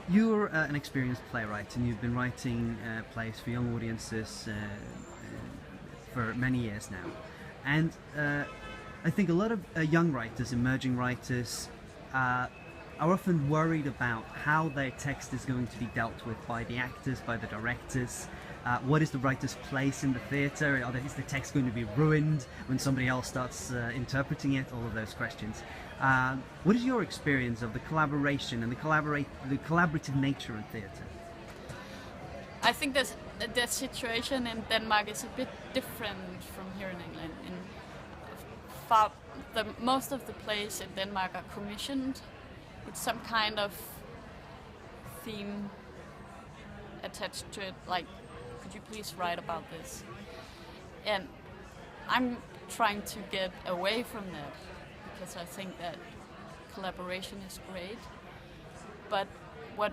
You're an experienced playwright, and you've been writing plays for young audiences for many years now. And I think a lot of young writers, emerging writers, are often worried about how their text is going to be dealt with by the actors, by the directors. What is the writer's place in the theatre? Is the text going to be ruined when somebody else starts interpreting it? All of those questions. What is your experience of the collaboration and the collaborative nature of theatre? I think the situation in Denmark is a bit different from here in England. Most of the plays in Denmark are commissioned. It's some kind of theme attached to it, like, could you please write about this? And I'm trying to get away from that, because I think that collaboration is great, but what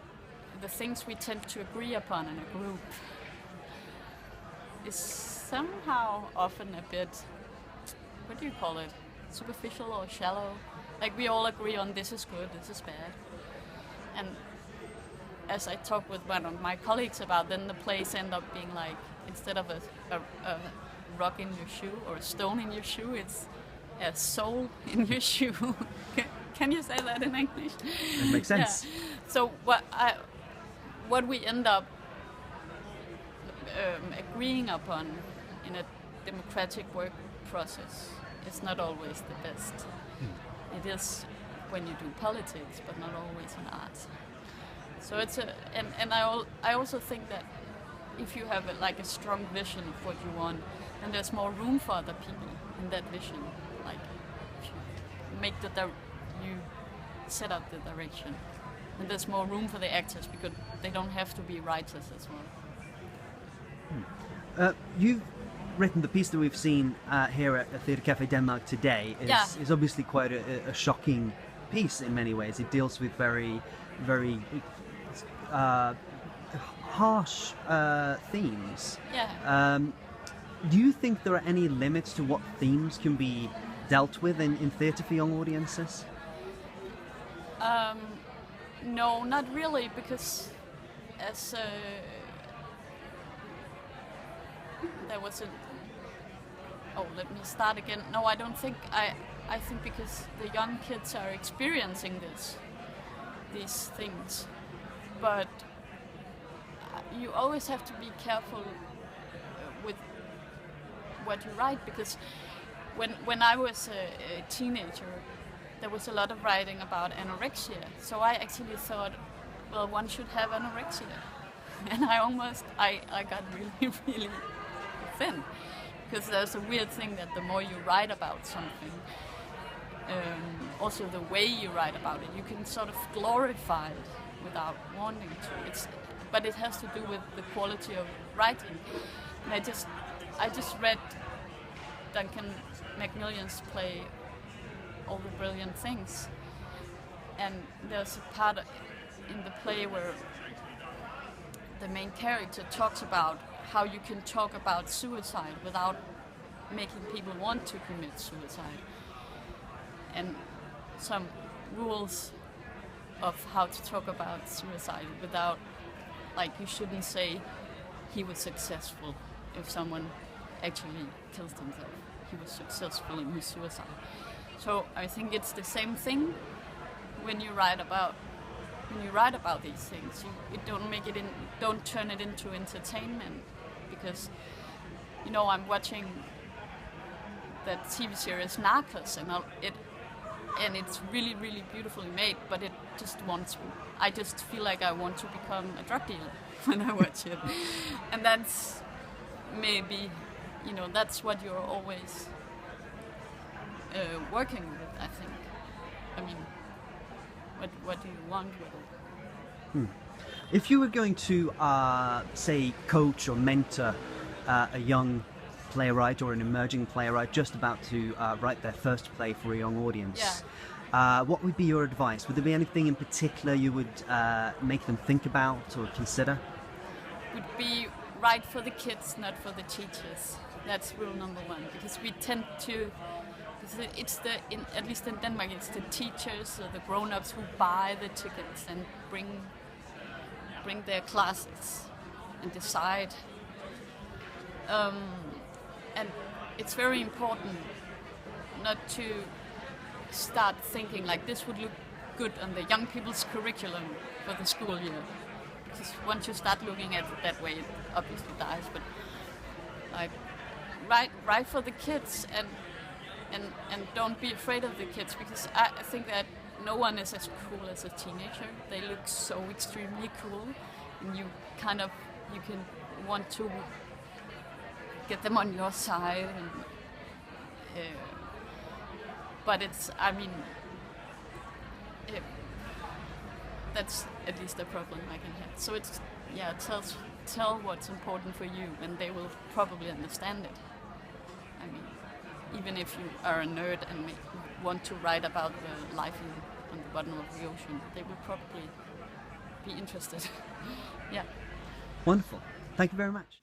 the things we tend to agree upon in a group is somehow often a bit, what do you call it, superficial or shallow. Like, we all agree on this is good, this is bad. And as I talked with one of my colleagues about, then the plays end up being like, instead of a rock in your shoe or a stone in your shoe, it's a soul in your shoe. Can you say that in English? That makes sense. Yeah. So what we end up agreeing upon in a democratic work process is not always the best. It is when you do politics, but not always in art. So it's I also think that if you have a strong vision of what you want, then there's more room for other people in that vision. Like, if you set up the direction, and there's more room for the actors, because they don't have to be writers as well. You've written the piece that we've seen here at Theatre Café Denmark today is obviously quite a shocking piece in many ways. It deals with very, very harsh themes. Yeah. Do you think there are any limits to what themes can be dealt with in theatre for young audiences? No, not really, because as there was a... Oh, let me start again. No, I don't think... I think because the young kids are experiencing these things. But you always have to be careful with what you write, because when I was a teenager, there was a lot of writing about anorexia. So I actually thought, well, one should have anorexia. And I got really, really thin. Because there's a weird thing that the more you write about something, also the way you write about it, you can sort of glorify it without wanting to. But it has to do with the quality of writing. And I just read Duncan Macmillan's play, All the Brilliant Things. And there's a part in the play where the main character talks about how you can talk about suicide without making people want to commit suicide. And some rules of how to talk about suicide without, like, you shouldn't say he was successful if someone actually kills themselves. He was successful in his suicide. So I think it's the same thing when you write about these things. You don't turn it into entertainment, because I'm watching that TV series Narcos, and it's really, really beautifully made, but I just feel like I want to become a drug dealer when I watch it. And that's maybe, that's what you're always working with, I think. I mean, what do you want with it? If you were going to, say, coach or mentor a young playwright or an emerging playwright just about to write their first play for a young audience, what would be your advice? Would there be anything in particular you would make them think about or consider? Would be write for the kids, not for the teachers. That's rule number one, because we tend to... At least in Denmark, it's the teachers or the grown-ups who buy the tickets, and bring their classes and decide. And it's very important not to start thinking like this would look good on the young people's curriculum for the school year. Because once you start looking at it that way, it obviously dies. But like, write for the kids and don't be afraid of the kids, because I think that no one is as cool as a teenager. They look so extremely cool, and you can want to get them on your side. And, but that's at least a problem I can have. So it's tell what's important for you, and they will probably understand it. I mean, even if you are a nerd and want to write about the life on the bottom of the ocean, they will probably be interested. Yeah. Wonderful. Thank you very much.